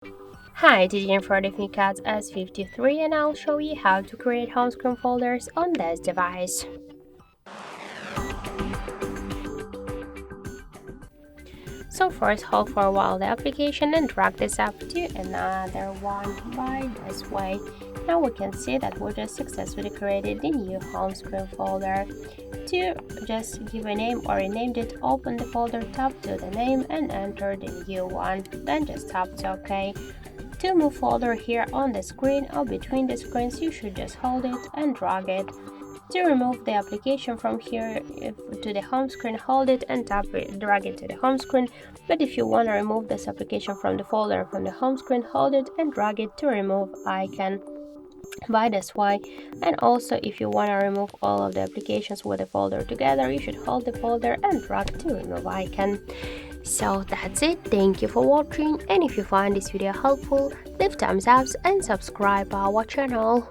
Hi, this is for the Cat S53 and I'll show you how to create home screen folders on this device. So first hold for a while the application and drag this up to another one by this way. Now we can see that we just successfully created the new home screen folder. To just give a name or rename it, open the folder, tap to the name and enter the new one. Then just tap to OK. To move folder here on the screen or between the screens, you should just hold it and drag it. To remove the application from here to the home screen, hold it and tap it, drag it to the home screen. But if you want to remove this application from the folder from the home screen, hold it and drag it to remove icon by this way. And also if you want to remove all of the applications with the folder together, you should hold the folder and drag to remove icon. So that's it. Thank you for watching, and if you find this video helpful, leave thumbs up and subscribe our channel.